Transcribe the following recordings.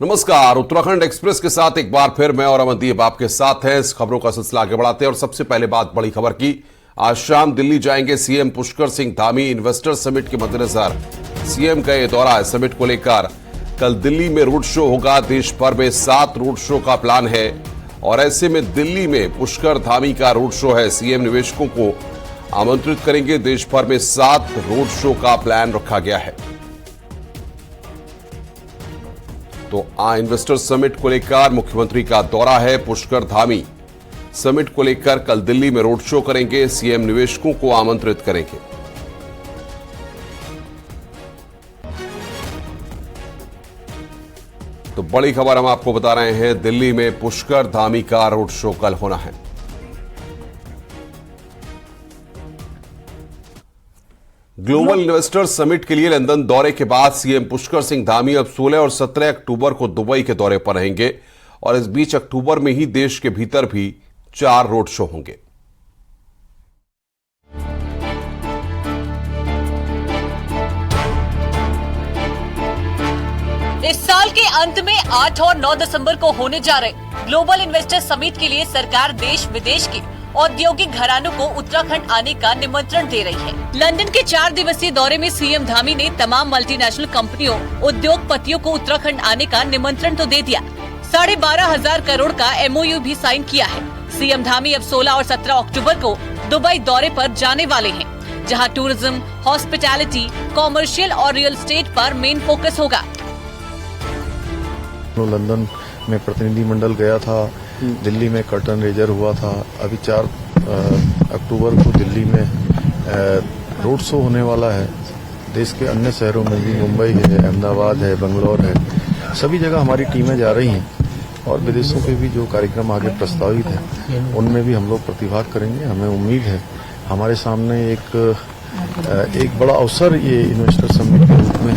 नमस्कार। उत्तराखंड एक्सप्रेस के साथ एक बार फिर मैं और अमनदीप आपके साथ हैं। इस खबरों का सिलसिला आगे बढ़ाते हैं और सबसे पहले बात बड़ी खबर की। आज शाम दिल्ली जाएंगे CM Pushkar Singh Dhami. Investor summit के मद्देनजर सीएम का यह दौरा है। समिट को लेकर कल दिल्ली में रोड शो होगा। देश भर में 7 रोड शो का प्लान है और ऐसे में दिल्ली में पुष्कर धामी का रोड शो है। सीएम निवेशकों को आमंत्रित करेंगे। देश भर में 7 रोड शो का प्लान रखा गया है। तो इन्वेस्टर समिट को लेकर मुख्यमंत्री का दौरा है। पुष्कर धामी समिट को लेकर कल दिल्ली में रोड शो करेंगे। सीएम निवेशकों को आमंत्रित करेंगे। तो बड़ी खबर हम आपको बता रहे हैं, दिल्ली में पुष्कर धामी का रोड शो कल होना है। ग्लोबल इन्वेस्टर समिट के लिए लंदन दौरे के बाद सीएम पुष्कर सिंह धामी अब 16 और 17 अक्टूबर को दुबई के दौरे पर रहेंगे और इस बीच अक्टूबर में ही देश के भीतर भी 4 रोड शो होंगे। इस साल के अंत में 8 और 9 दिसंबर को होने जा रहे ग्लोबल इन्वेस्टर समिट के लिए सरकार देश विदेश के औद्योगिक घरानों को उत्तराखंड आने का निमंत्रण दे रही है। लंदन के 4 दिवसीय दौरे में सीएम धामी ने तमाम मल्टीनेशनल कंपनियों, उद्योगपतियों को उत्तराखंड आने का निमंत्रण तो दे दिया, 12,500 करोड़ का MOU भी साइन किया है। सीएम धामी अब 16 और 17 अक्टूबर को दुबई दौरे पर जाने वाले हैं, जहां टूरिज्म, हॉस्पिटैलिटी, कॉमर्शियल और रियल एस्टेट पर मेन फोकस होगा। लंदन में प्रतिनिधि मंडल गया था, दिल्ली में कर्टन रेजर हुआ था। अभी 4 अक्टूबर को दिल्ली में रोड शो होने वाला है। देश के अन्य शहरों में भी, मुंबई है, अहमदाबाद है, बंगलौर है, सभी जगह हमारी टीमें जा रही हैं और विदेशों के भी जो कार्यक्रम आगे प्रस्तावित हैं उनमें भी हम लोग प्रतिभाग करेंगे। हमें उम्मीद है हमारे सामने एक बड़ा अवसर ये इन्वेस्टर समिट के रूप में।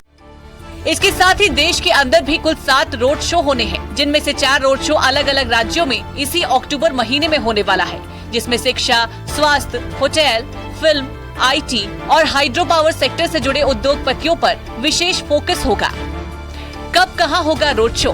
इसके साथ ही देश के अंदर भी कुल 7 रोड शो होने हैं, जिनमें से 4 रोड शो अलग अलग राज्यों में इसी अक्टूबर महीने में होने वाला है, जिसमें शिक्षा, स्वास्थ्य, होटल, फिल्म, IT और हाइड्रो पावर सेक्टर से जुड़े उद्योगपतियों पर विशेष फोकस होगा। कब कहां होगा रोड शो?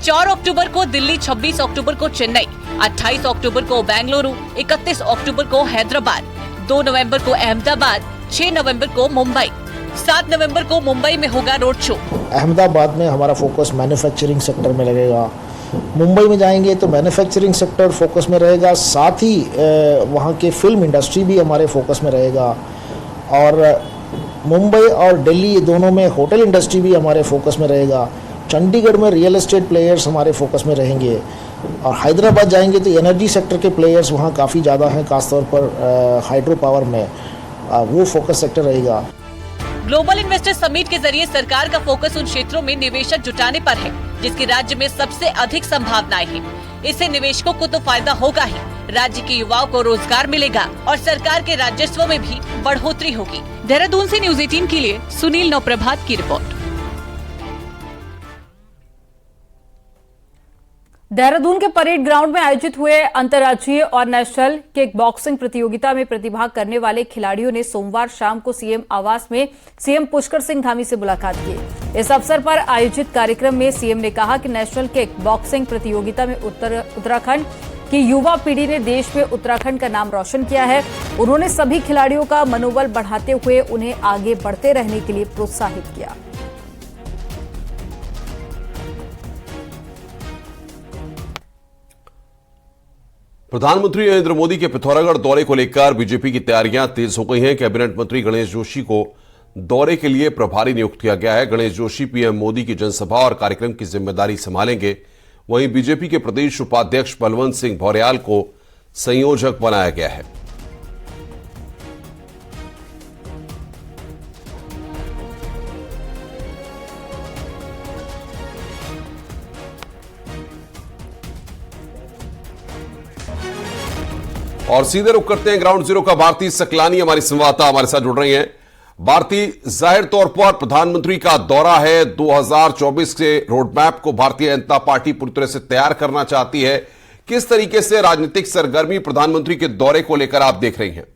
4 अक्टूबर को दिल्ली, 26 अक्टूबर को चेन्नई, 28 अक्टूबर को बेंगलुरु, 31 अक्टूबर को हैदराबाद, 2 नवंबर को अहमदाबाद, 6 नवंबर को मुंबई, 7 नवंबर को मुंबई में होगा रोड शो। अहमदाबाद में हमारा फोकस मैन्युफैक्चरिंग सेक्टर में लगेगा। मुंबई में जाएंगे तो मैन्युफैक्चरिंग सेक्टर फोकस में रहेगा, साथ ही वहाँ के फिल्म इंडस्ट्री भी हमारे फोकस में रहेगा और मुंबई और दिल्ली दोनों में होटल इंडस्ट्री भी हमारे फोकस में रहेगा। चंडीगढ़ में रियल एस्टेट प्लेयर्स हमारे फोकस में रहेंगे और हैदराबाद जाएंगे तो एनर्जी सेक्टर के प्लेयर्स वहाँ काफ़ी ज़्यादा हैं, खासतौर पर हाइड्रो पावर में वो फोकस सेक्टर रहेगा। ग्लोबल इन्वेस्टर समिट के जरिए सरकार का फोकस उन क्षेत्रों में निवेशक जुटाने पर है जिसके राज्य में सबसे अधिक संभावनाएं हैं। इससे निवेशकों को तो फायदा होगा ही, राज्य के युवाओं को रोजगार मिलेगा और सरकार के राजस्व में भी बढ़ोतरी होगी। देहरादून से न्यूज 18 के लिए सुनील नवप्रभात की रिपोर्ट। देहरादून के परेड ग्राउंड में आयोजित हुए अंतर्राज्यीय और नेशनल किक बॉक्सिंग प्रतियोगिता में प्रतिभाग करने वाले खिलाड़ियों ने सोमवार शाम को सीएम आवास में सीएम पुष्कर सिंह धामी से मुलाकात की। इस अवसर पर आयोजित कार्यक्रम में सीएम ने कहा कि नेशनल किक बॉक्सिंग प्रतियोगिता में उत्तराखंड की युवा पीढ़ी ने देश में उत्तराखंड का नाम रोशन किया है। उन्होंने सभी खिलाड़ियों का मनोबल बढ़ाते हुए उन्हें आगे बढ़ते रहने के लिए प्रोत्साहित किया। प्रधानमंत्री नरेंद्र मोदी के पिथौरागढ़ दौरे को लेकर बीजेपी की तैयारियां तेज हो गई हैं। कैबिनेट मंत्री गणेश जोशी को दौरे के लिए प्रभारी नियुक्त किया गया है। गणेश जोशी पीएम मोदी की जनसभा और कार्यक्रम की जिम्मेदारी संभालेंगे। वहीं बीजेपी के प्रदेश उपाध्यक्ष बलवंत सिंह भौर्याल को संयोजक बनाया गया है। और सीधे रुक करते हैं ग्राउंड जीरो का। भारती सकलानी हमारी संवाददाता हमारे साथ जुड़ रही हैं। भारती, जाहिर तौर पर प्रधानमंत्री का दौरा है, 2024 के रोडमैप को भारतीय जनता पार्टी पूरी तरह से तैयार करना चाहती है। किस तरीके से राजनीतिक सरगर्मी प्रधानमंत्री के दौरे को लेकर आप देख रही हैं?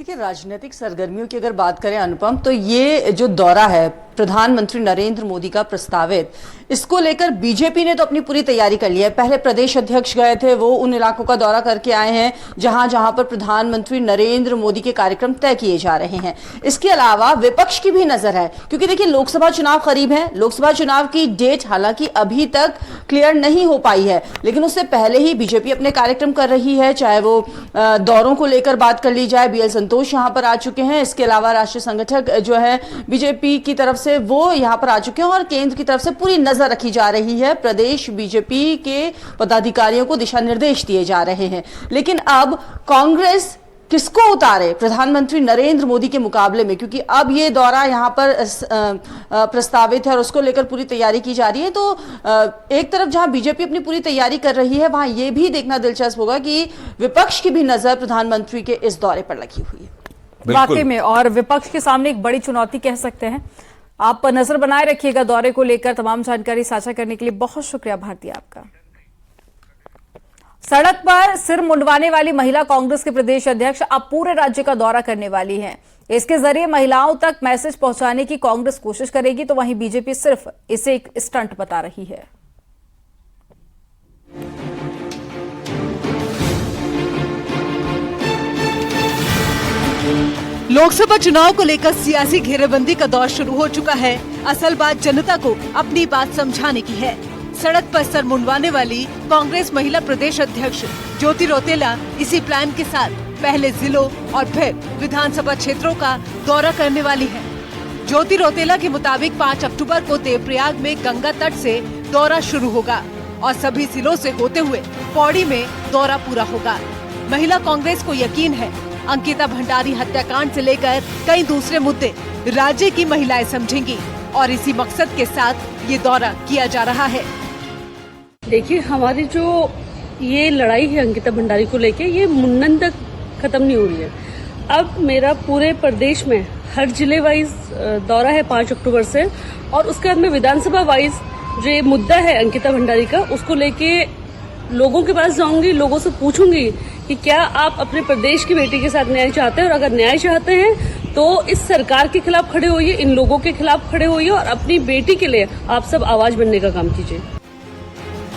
देखिए, राजनीतिक सरगर्मियों की अगर बात करें अनुपम, तो ये जो दौरा है प्रधानमंत्री नरेंद्र मोदी का प्रस्तावित, इसको लेकर बीजेपी ने तो अपनी पूरी तैयारी कर ली है। पहले प्रदेश अध्यक्ष गए थे, वो उन इलाकों का दौरा करके आए हैं जहां जहां पर प्रधानमंत्री नरेंद्र मोदी के कार्यक्रम तय किए जा रहे हैं। इसके अलावा विपक्ष की भी नजर है, क्योंकि देखिए लोकसभा चुनाव करीब है। लोकसभा चुनाव की डेट हालांकि अभी तक क्लियर नहीं हो पाई है, लेकिन उससे पहले ही बीजेपी अपने कार्यक्रम कर रही है। चाहे वो दौरों को लेकर बात कर ली जाए, बीएल संतोष यहां पर आ चुके हैं। इसके अलावा राष्ट्रीय संगठक जो है बीजेपी की तरफ से वो यहां पर आ चुके हैं और केंद्र की तरफ से पूरी नजर रखी जा रही है। प्रदेश बीजेपी के पदाधिकारियों को दिशा निर्देश दिए जा रहे हैं। लेकिन अब कांग्रेस किसको उतारे प्रधानमंत्री नरेंद्र मोदी के मुकाबले में, क्योंकि अब ये दौरा यहां पर प्रस्तावित है और उसको लेकर पूरी तैयारी की जा रही है। तो एक तरफ जहां बीजेपी अपनी पूरी तैयारी कर रही है, वहां ये भी देखना दिलचस्प होगा कि विपक्ष की भी नजर प्रधानमंत्री के इस दौरे पर लगी हुई है। वाकई में, और विपक्ष के सामने एक बड़ी चुनौती कह सकते हैं। आप नजर बनाए रखिएगा दौरे को लेकर। तमाम जानकारी साझा करने के लिए बहुत शुक्रिया भारती आपका। सड़क पर सिर मुंडवाने वाली महिला कांग्रेस के प्रदेश अध्यक्ष अब पूरे राज्य का दौरा करने वाली हैं। इसके जरिए महिलाओं तक मैसेज पहुंचाने की कांग्रेस कोशिश करेगी, तो वहीं बीजेपी सिर्फ इसे एक स्टंट बता रही है। लोकसभा चुनाव को लेकर सियासी घेरेबंदी का दौर शुरू हो चुका है। असल बात जनता को अपनी बात समझाने की है। सड़क पर सर मुंडवाने वाली कांग्रेस महिला प्रदेश अध्यक्ष ज्योति रौतेला इसी प्लान के साथ पहले जिलों और फिर विधानसभा क्षेत्रों का दौरा करने वाली है। ज्योति रौतेला के मुताबिक 5 अक्टूबर को देवप्रयाग में गंगा तट से दौरा शुरू होगा और सभी जिलों से होते हुए पौड़ी में दौरा पूरा होगा। महिला कांग्रेस को यकीन है अंकिता भंडारी हत्याकांड से लेकर कई दूसरे मुद्दे राज्य की महिलाएं समझेंगी और इसी मकसद के साथ ये दौरा किया जा रहा है। देखिए, हमारी जो ये लड़ाई है अंकिता भंडारी को लेके, ये मुंडन तक खत्म नहीं हो रही है। अब मेरा पूरे प्रदेश में हर जिले वाइज दौरा है 5 अक्टूबर से, और उसके बाद में विधानसभा वाइज जो ये मुद्दा है अंकिता भंडारी का, उसको लेके लोगों के पास जाऊंगी, लोगों से पूछूंगी कि क्या आप अपने प्रदेश की बेटी के साथ न्याय चाहते हैं, और अगर न्याय चाहते हैं तो इस सरकार के खिलाफ खड़े होइए, इन लोगों के खिलाफ खड़े होइए और अपनी बेटी के लिए आप सब आवाज बनने का काम कीजिए।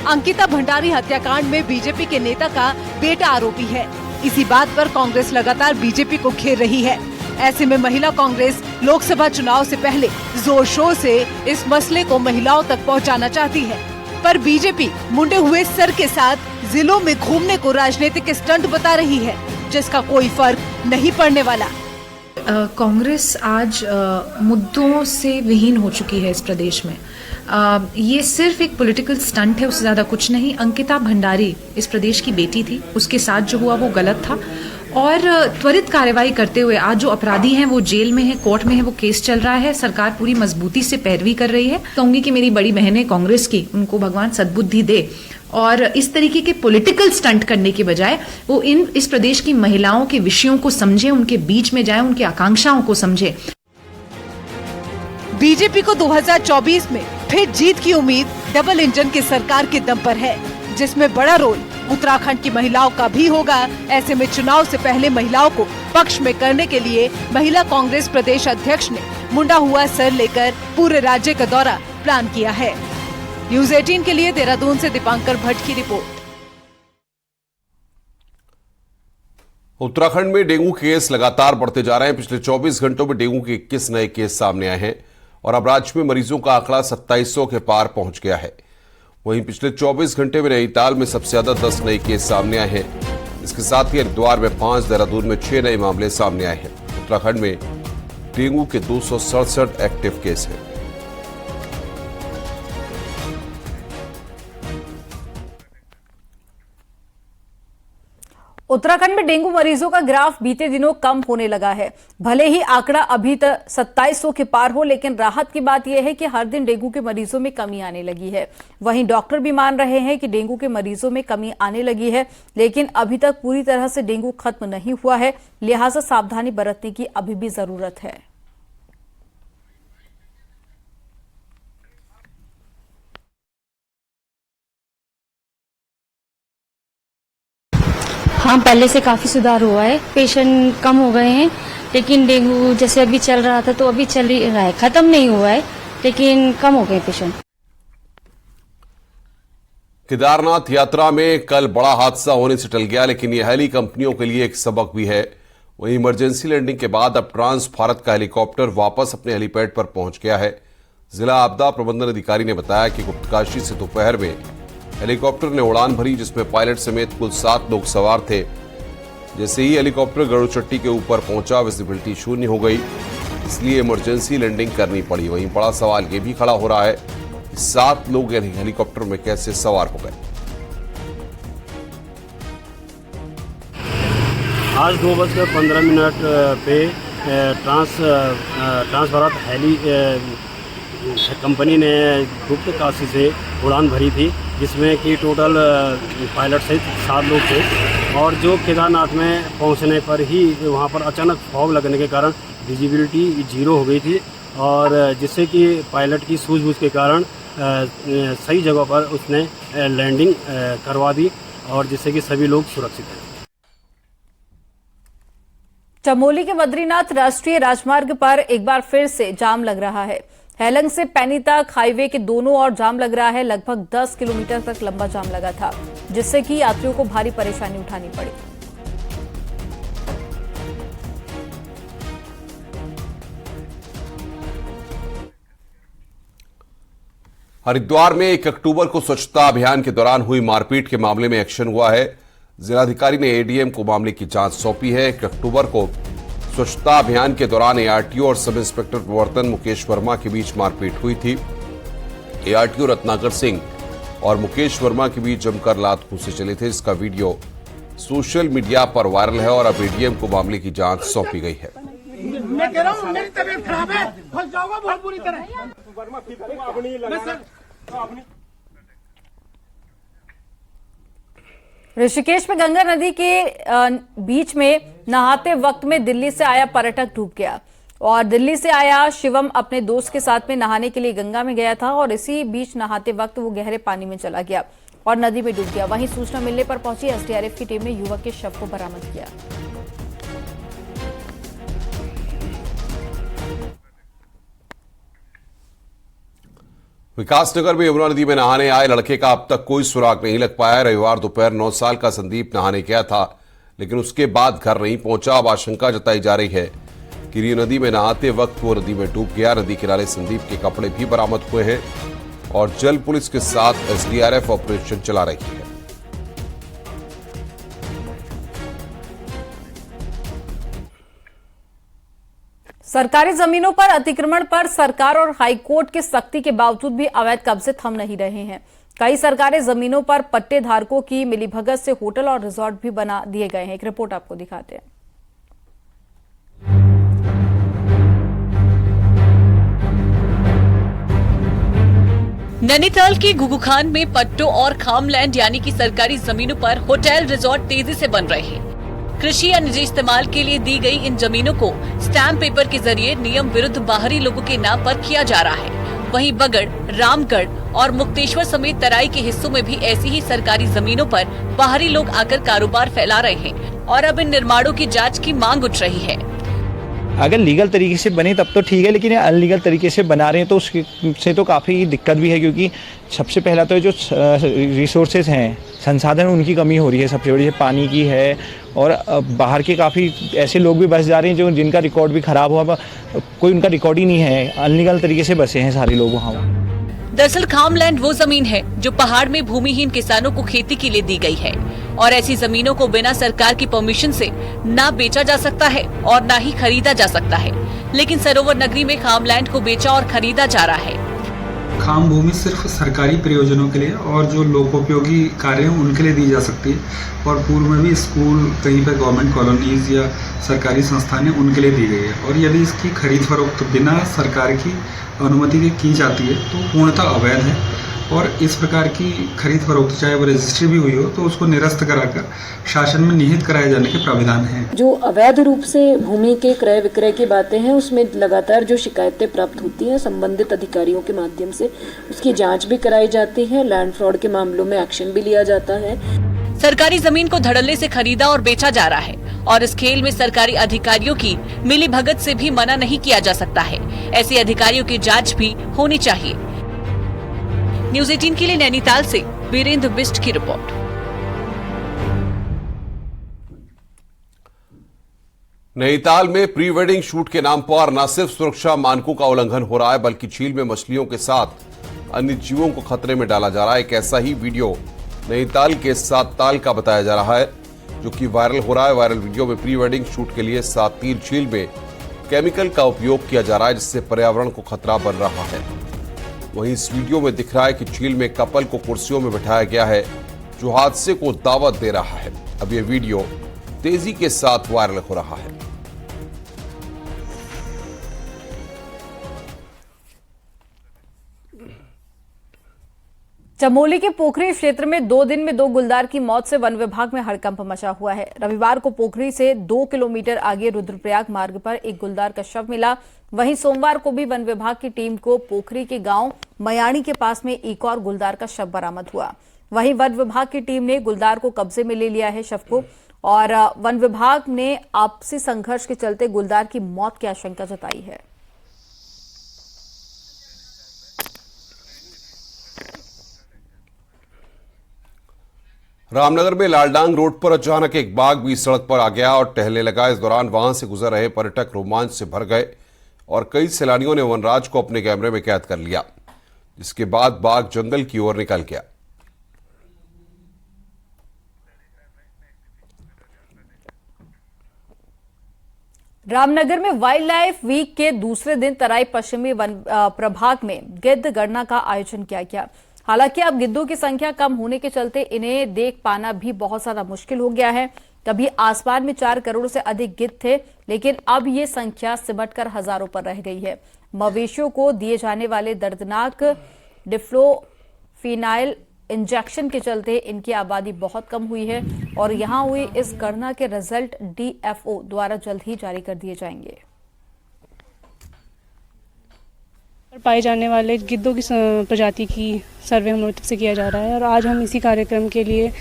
अंकिता भंडारी हत्याकांड में बीजेपी के नेता का बेटा आरोपी है। इसी बात पर कांग्रेस लगातार बीजेपी को घेर रही है। ऐसे में महिला कांग्रेस लोकसभा चुनाव से पहले जोर शोर से इस मसले को महिलाओं तक पहुंचाना चाहती है, पर बीजेपी मुंडे हुए सर के साथ जिलों में घूमने को राजनीतिक स्टंट बता रही है, जिसका कोई फर्क नहीं पड़ने वाला। कांग्रेस आज मुद्दों से विहीन हो चुकी है इस प्रदेश में। ये सिर्फ एक पॉलिटिकल स्टंट है, उससे ज्यादा कुछ नहीं। अंकिता भंडारी इस प्रदेश की बेटी थी, उसके साथ जो हुआ वो गलत था और त्वरित कार्रवाई करते हुए आज जो अपराधी हैं वो जेल में है, कोर्ट में है, वो केस चल रहा है। सरकार पूरी मजबूती से पैरवी कर रही है। कहूंगी कि मेरी बड़ी बहन है कांग्रेस की, उनको भगवान सद्बुद्धि दे और इस तरीके के पॉलिटिकल स्टंट करने के बजाय वो इस प्रदेश की महिलाओं के विषयों को समझे, उनके बीच में जाए, उनकी आकांक्षाओं को समझे। बीजेपी को 2024 में फिर जीत की उम्मीद डबल इंजन की सरकार के दम पर है, जिसमें बड़ा रोल उत्तराखंड की महिलाओं का भी होगा। ऐसे में चुनाव से पहले महिलाओं को पक्ष में करने के लिए महिला कांग्रेस प्रदेश अध्यक्ष ने मुंडा हुआ सर लेकर पूरे राज्य का दौरा प्लान किया है। न्यूज 18 के लिए देहरादून से दीपांकर भट्ट की रिपोर्ट। उत्तराखंड में डेंगू केस लगातार बढ़ते जा रहे हैं। पिछले 24 घंटों में डेंगू के 21 नए केस सामने आए हैं और अब राज्य में मरीजों का आंकड़ा 2700 के पार पहुंच गया है। वहीं पिछले 24 घंटे में नैनीताल में सबसे ज्यादा 10 नए केस सामने आए हैं। इसके साथ ही हरिद्वार में 5, देहरादून में 6 नए मामले सामने आए हैं। उत्तराखंड में डेंगू के 267 एक्टिव केस हैं। उत्तराखंड में डेंगू मरीजों का ग्राफ बीते दिनों कम होने लगा है। भले ही आंकड़ा अभी तक 2700 के पार हो, लेकिन राहत की बात यह है कि हर दिन डेंगू के मरीजों में कमी आने लगी है। वहीं डॉक्टर भी मान रहे हैं कि डेंगू के मरीजों में कमी आने लगी है, लेकिन अभी तक पूरी तरह से डेंगू खत्म नहीं हुआ है, लिहाजा सावधानी बरतने की अभी भी जरूरत है। हाँ, पहले से काफी सुधार हुआ है, पेशेंट कम हो गए हैं, लेकिन डेंगू जैसे अभी चल रहा था तो अभी चल रहा है, खत्म नहीं हुआ है लेकिन कम हो गए पेशेंट। केदारनाथ यात्रा में कल बड़ा हादसा होने से टल गया, लेकिन यह हेली कंपनियों के लिए एक सबक भी है। वहीं इमरजेंसी लैंडिंग के बाद अब ट्रांस भारत का हेलीकॉप्टर वापस अपने हेलीपैड पर पहुंच गया है। जिला आपदा प्रबंधन अधिकारी ने बताया कि गुप्तकाशी से दोपहर में हेलीकॉप्टर ने उड़ान भरी, जिसमें पायलट समेत कुल 7 लोग सवार थे। जैसे ही हेलीकॉप्टर गरुड़चट्टी के ऊपर पहुंचा, विजिबिलिटी शून्य हो गई, इसलिए इमरजेंसी लैंडिंग करनी पड़ी। वहीं बड़ा सवाल ये भी खड़ा हो रहा है कि 7 लोग हेलीकॉप्टर में कैसे सवार हो गए। आज 2:15 पे ट्रांस भारत हेली कंपनी ने गुप्तकाशी से उड़ान भरी थी, जिसमें कि टोटल पायलट सहित 7 लोग थे। और जो केदारनाथ में पहुंचने पर ही वहां पर अचानक फॉग लगने के कारण विजिबिलिटी 0 हो गई थी, और जिससे कि पायलट की सूझबूझ के कारण सही जगह पर उसने लैंडिंग करवा दी, और जिससे कि सभी लोग सुरक्षित हैं। चमोली के बद्रीनाथ राष्ट्रीय राजमार्ग पर एक बार फिर से जाम लग रहा है। हेलंग से पैनी तक हाईवे के दोनों ओर जाम लग रहा है। लगभग 10 किलोमीटर तक लंबा जाम लगा था, जिससे कि यात्रियों को भारी परेशानी उठानी पड़ी। हरिद्वार में 1 अक्टूबर को स्वच्छता अभियान के दौरान हुई मारपीट के मामले में एक्शन हुआ है। जिलाधिकारी ने एडीएम को मामले की जांच सौंपी है। 1 अक्टूबर को स्वच्छता अभियान के दौरान एआरटीओ और सब इंस्पेक्टर प्रवर्तन मुकेश वर्मा के बीच मारपीट हुई थी। एआरटीओ रत्नाकर सिंह और मुकेश वर्मा के बीच जमकर लात घूंसे चले थे, जिसका वीडियो सोशल मीडिया पर वायरल है और अब एडीएम को मामले की जांच सौंपी गई है। मैं कह रहा हूं, मेरी तबीयत खराब है, फंस जाऊंगा बहुत बुरी तरह। ऋषिकेश में गंगा नदी के बीच में नहाते वक्त में दिल्ली से आया पर्यटक डूब गया। और दिल्ली से आया शिवम अपने दोस्त के साथ में नहाने के लिए गंगा में गया था, और इसी बीच नहाते वक्त वो गहरे पानी में चला गया और नदी में डूब गया। वहीं सूचना मिलने पर पहुंची एसडीआरएफ की टीम ने युवक के शव को बरामद किया। विकासनगर में यमुना नदी में नहाने आए लड़के का अब तक कोई सुराग नहीं लग पाया है। रविवार दोपहर 9 साल का संदीप नहाने गया था, लेकिन उसके बाद घर नहीं पहुंचा। अब आशंका जताई जा रही है कि नदी में नहाते वक्त वो नदी में डूब गया। नदी किनारे संदीप के कपड़े भी बरामद हुए हैं और जल पुलिस के साथ एसडीआरएफ ऑपरेशन चला रही है। सरकारी जमीनों पर अतिक्रमण पर सरकार और हाईकोर्ट के सख्ती के बावजूद भी अवैध कब्जे थम नहीं रहे हैं। कई सरकारी जमीनों पर पट्टे धारकों की मिलीभगत से होटल और रिजॉर्ट भी बना दिए गए हैं। एक रिपोर्ट आपको दिखाते हैं। नैनीताल के घुघुखान में पट्टों और खामलैंड यानी कि सरकारी जमीनों पर होटल रिजॉर्ट तेजी से बन रहे हैं। कृषि या निजी इस्तेमाल के लिए दी गई इन जमीनों को स्टैम्प पेपर के जरिए नियम विरुद्ध बाहरी लोगों के नाम पर किया जा रहा है। वहीं बगड़, रामगढ़ और मुक्तेश्वर समेत तराई के हिस्सों में भी ऐसी ही सरकारी जमीनों पर बाहरी लोग आकर कारोबार फैला रहे हैं और अब इन निर्माणों की जांच की मांग उठ रही है। अगर लीगल तरीके से बने तब तो ठीक है, लेकिन ये अनलीगल तरीके से बना रहे हैं तो उससे तो काफ़ी दिक्कत भी है, क्योंकि सबसे पहला तो जो रिसोर्सेज हैं, संसाधन, उनकी कमी हो रही है। सबसे बड़ी पानी की है, और बाहर के काफ़ी ऐसे लोग भी बस जा रहे हैं जो जिनका रिकॉर्ड भी ख़राब हुआ, कोई उनका रिकॉर्ड ही नहीं है। अनलीगल तरीके से बसे हैं सारे लोग वहाँ। दरअसल खामलैंड वो जमीन है जो पहाड़ में भूमिहीन किसानों को खेती के लिए दी गई है, और ऐसी जमीनों को बिना सरकार की परमिशन से ना बेचा जा सकता है और ना ही खरीदा जा सकता है। लेकिन सरोवर नगरी में खामलैंड को बेचा और खरीदा जा रहा है। खाम भूमि सिर्फ सरकारी प्रयोजनों के लिए और जो लोकोपयोगी कार्य हैं उनके लिए दी जा सकती है, और पूर्व में भी स्कूल, कहीं पर गवर्नमेंट कॉलोनीज या सरकारी संस्थान है उनके लिए दी गई है। और यदि इसकी खरीद फरोख्त बिना सरकार की अनुमति के की जाती है तो पूर्णतः अवैध है, और इस प्रकार की खरीद फरोख्त चाहे वो रजिस्ट्री भी हुई हो तो उसको निरस्त कराकर शासन में निहित कराए जाने के प्राविधान हैं। जो अवैध रूप से भूमि के क्रय विक्रय की बातें हैं, उसमें लगातार जो शिकायतें प्राप्त होती हैं संबंधित अधिकारियों के माध्यम से उसकी जांच भी कराई जाती है। लैंड फ्रॉड के मामलों में एक्शन भी लिया जाता है। सरकारी जमीन को धड़ल्ले से खरीदा और बेचा जा रहा है और इस खेल में सरकारी अधिकारियों की मिलीभगत से भी मना नहीं किया जा सकता है। ऐसे अधिकारियों की जांच भी होनी चाहिए। न्यूज़ 18 के लिए नैनीताल से वीरेंद्र बिष्ट की रिपोर्ट। नैनीताल में प्री वेडिंग शूट के नाम पर न सिर्फ सुरक्षा मानकों का उल्लंघन हो रहा है, बल्कि झील में मछलियों के साथ अन्य जीवों को खतरे में डाला जा रहा है। एक ऐसा ही वीडियो नैनीताल के सातताल का बताया जा रहा है, जो कि वायरल हो रहा है। वायरल वीडियो में प्री वेडिंग शूट के लिए साततीर झील में केमिकल का उपयोग किया जा रहा है, जिससे पर्यावरण को खतरा बन रहा है। वहीं इस वीडियो में दिख रहा है कि झील में कपल को कुर्सियों में बिठाया गया है, जो हादसे को दावत दे रहा है। अब यह वीडियो तेजी के साथ वायरल हो रहा है। चमोली के पोखरी क्षेत्र में 2 दिन में 2 गुलदार की मौत से वन विभाग में हड़कंप मचा हुआ है। रविवार को पोखरी से 2 किलोमीटर आगे रुद्रप्रयाग मार्ग पर एक गुलदार का शव मिला। वहीं सोमवार को भी वन विभाग की टीम को पोखरी के गांव मयाणी के पास में एक और गुलदार का शव बरामद हुआ। वहीं वन विभाग की टीम ने गुलदार को कब्जे में ले लिया है शव को, और वन विभाग ने आपसी संघर्ष के चलते गुलदार की मौत की आशंका जताई है। रामनगर में लालडांग रोड पर अचानक एक बाघ भी सड़क पर आ गया और टहलने लगा। इस दौरान वहां से गुजर रहे पर्यटक रोमांच से भर गए और कई सैलानियों ने वनराज को अपने कैमरे में कैद कर लिया, जिसके बाद बाघ जंगल की ओर निकल गया। रामनगर में वाइल्ड लाइफ वीक के दूसरे दिन तराई पश्चिमी वन प्रभाग में गिद्ध गणना का आयोजन किया गया। हालांकि अब गिद्धों की संख्या कम होने के चलते इन्हें देख पाना भी बहुत ज्यादा मुश्किल हो गया है। कभी आसमान में 4 करोड़ से अधिक गिद्ध थे, लेकिन अब ये संख्या सिमटकर हजारों पर रह गई है। मवेशियों को दिए जाने वाले दर्दनाक डिफ्लोफिनाइल इंजेक्शन के चलते इनकी आबादी बहुत कम हुई है और यहां हुई इस गणना के रिजल्ट DFO द्वारा जल्द ही जारी कर दिए जाएंगे। पाए जाने वाले गिद्धों की प्रजाति की सर्वे हम लोगों से किया जा रहा है और आज हम इसी कार्यक्रम के लिए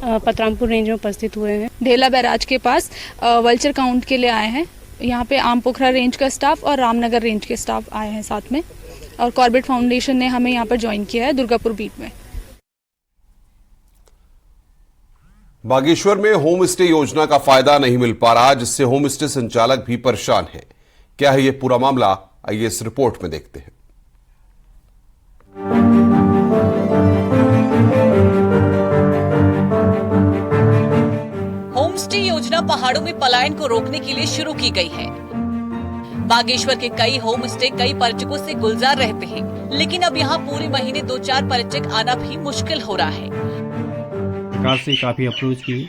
पतरामपुर रेंज में उपस्थित हुए हैं। ढेला बैराज के पास वल्चर काउंट के लिए आए हैं। यहाँ पे आम पोखरा रेंज का स्टाफ और रामनगर रेंज के स्टाफ आए हैं साथ में, और कॉर्बेट फाउंडेशन ने हमें यहाँ पर ज्वाइन किया है दुर्गापुर बीट में। बागेश्वर में होम स्टे योजना का फायदा नहीं मिल पा रहा, जिससे होम स्टे संचालक भी परेशान हैं। क्या है ये पूरा मामला, आइए इस रिपोर्ट में देखते हैं। होम स्टे योजना पहाड़ों में पलायन को रोकने के लिए शुरू की गई है। बागेश्वर के कई होम स्टे कई पर्यटकों से गुलजार रहते हैं, लेकिन अब यहाँ पूरे महीने 2-4 पर्यटक आना भी मुश्किल हो रहा है। सरकार से काफ़ी अप्रोच की,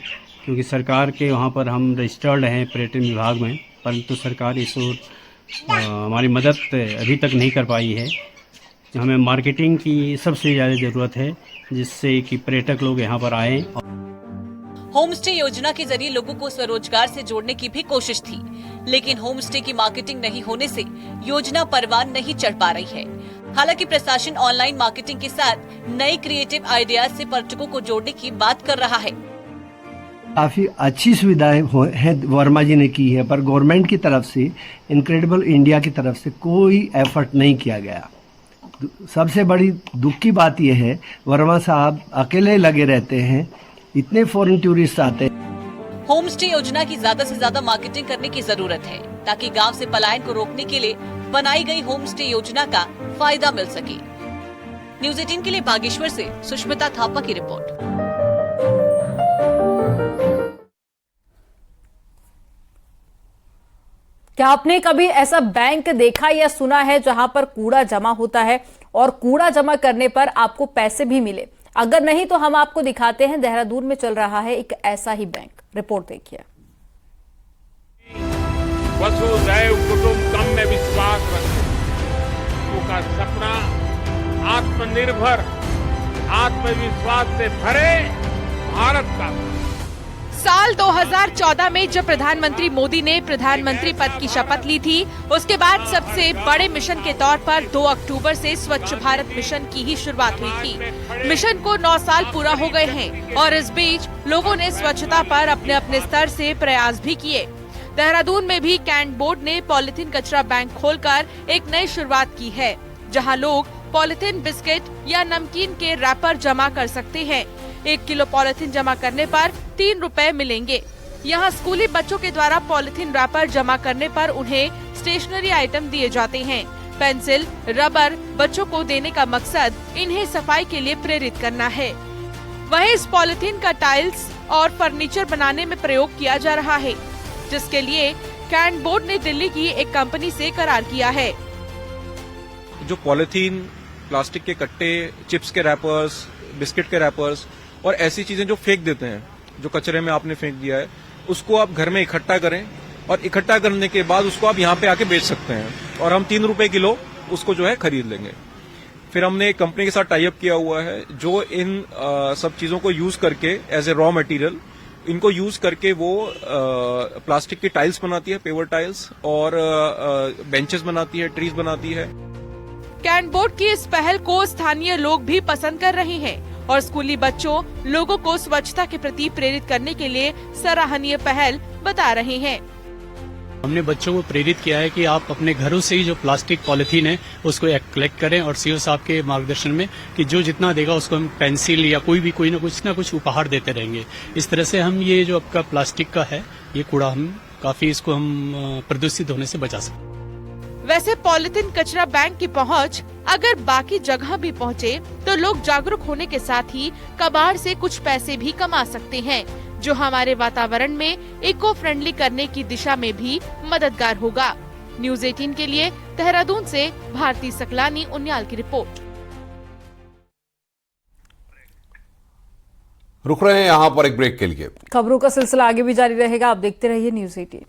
क्योंकि सरकार के वहाँ पर हम रजिस्टर्ड हैं पर्यटन विभाग में, परंतु सरकार इस ओर हमारी मदद अभी तक नहीं कर पाई है। हमें मार्केटिंग की सबसे ज़्यादा ज़रूरत है, जिससे कि पर्यटक लोग यहाँ पर आएँ। होम स्टे योजना के जरिए लोगों को स्वरोजगार से जोड़ने की भी कोशिश थी, लेकिन होम स्टे की मार्केटिंग नहीं होने से योजना परवान नहीं चढ़ पा रही है। हालांकि प्रशासन ऑनलाइन मार्केटिंग के साथ नई क्रिएटिव आइडियाज से पर्यटकों को जोड़ने की बात कर रहा है। काफ़ी अच्छी सुविधाएं है वर्मा जी ने की है, पर गवर्नमेंट की तरफ से, इनक्रेडिबल इंडिया की तरफ से कोई एफर्ट नहीं किया गया। सबसे बड़ी दुख की बात यह है, वर्मा साहब अकेले लगे रहते हैं, इतने फॉरेन टूरिस्ट आते हैं। होम स्टे योजना की ज्यादा से ज्यादा मार्केटिंग करने की जरूरत है, ताकि गांव से पलायन को रोकने के लिए बनाई गई होम स्टे योजना का फायदा मिल सके। न्यूज़ 18 के लिए बागेश्वर से सुष्मिता थापा की रिपोर्ट। क्या आपने कभी ऐसा बैंक देखा या सुना है जहां पर कूड़ा जमा होता है और कूड़ा जमा करने पर आपको पैसे भी मिले? अगर नहीं तो हम आपको दिखाते हैं, देहरादून में चल रहा है एक ऐसा ही बैंक। रिपोर्ट देखिए। वसुधैव कुटुंबकम में विश्वास रखते, उनका सपना आत्मनिर्भर, आत्मविश्वास से भरे भारत का। साल 2014 में जब प्रधानमंत्री मोदी ने प्रधानमंत्री पद की शपथ ली थी, उसके बाद सबसे बड़े मिशन के तौर पर 2 अक्टूबर से स्वच्छ भारत मिशन की ही शुरुआत हुई थी। मिशन को 9 साल पूरा हो गए हैं और इस बीच लोगों ने स्वच्छता पर अपने अपने स्तर से प्रयास भी किए। देहरादून में भी कैंट बोर्ड ने पॉलिथीन कचरा बैंक खोलकर एक नई शुरुआत की है, जहां लोग पॉलिथीन बिस्किट या नमकीन के रैपर जमा कर सकते हैं। 1 किलो पॉलिथीन जमा करने पर 3 रुपए मिलेंगे। यहाँ स्कूली बच्चों के द्वारा पॉलिथीन रैपर जमा करने पर उन्हें स्टेशनरी आइटम दिए जाते हैं। पेंसिल, रबर बच्चों को देने का मकसद इन्हें सफाई के लिए प्रेरित करना है। वहीं इस पॉलिथीन का टाइल्स और फर्नीचर बनाने में प्रयोग किया जा रहा है, जिसके लिए कैंट बोर्ड ने दिल्ली की एक कंपनी से करार किया है। जो पॉलिथीन, प्लास्टिक के कट्टे, चिप्स के रैपर्स, बिस्किट के रैपर्स और ऐसी चीजें जो फेंक देते हैं, जो कचरे में आपने फेंक दिया है, उसको आप घर में इकट्ठा करें और इकट्ठा करने के बाद उसको आप यहाँ पे आके बेच सकते हैं और हम 3 रुपए किलो उसको जो है खरीद लेंगे। फिर हमने एक कंपनी के साथ टाई अप किया हुआ है जो इन सब चीजों को यूज करके एज ए रॉ मटेरियल इनको यूज करके वो प्लास्टिक की टाइल्स बनाती है, पेवर टाइल्स, और बेंचेस बनाती है, ट्रीज बनाती है। कैंट बोर्ड की इस पहल को स्थानीय लोग भी पसंद कर रहे हैं और स्कूली बच्चों लोगों को स्वच्छता के प्रति प्रेरित करने के लिए सराहनीय पहल बता रहे हैं। हमने बच्चों को प्रेरित किया है कि आप अपने घरों से ही जो प्लास्टिक पॉलिथीन है उसको कलेक्ट करें और सीओ साहब के मार्गदर्शन में कि जो जितना देगा उसको हम पेंसिल या कोई ना कुछ उपहार देते रहेंगे। इस तरह से हम ये जो आपका प्लास्टिक का है ये कूड़ा हम काफी इसको हम प्रदूषित होने से बचा सकते हैं। वैसे पॉलिथीन कचरा बैंक की पहुंच अगर बाकी जगह भी पहुंचे तो लोग जागरूक होने के साथ ही कबाड़ से कुछ पैसे भी कमा सकते हैं, जो हमारे वातावरण में इको फ्रेंडली करने की दिशा में भी मददगार होगा। न्यूज़ 18 के लिए देहरादून से भारती सकलानी उन्याल की रिपोर्ट। रुक रहे हैं यहाँ पर एक ब्रेक के लिए। खबरों का सिलसिला आगे भी जारी रहेगा, आप देखते रहिए न्यूज़ 18।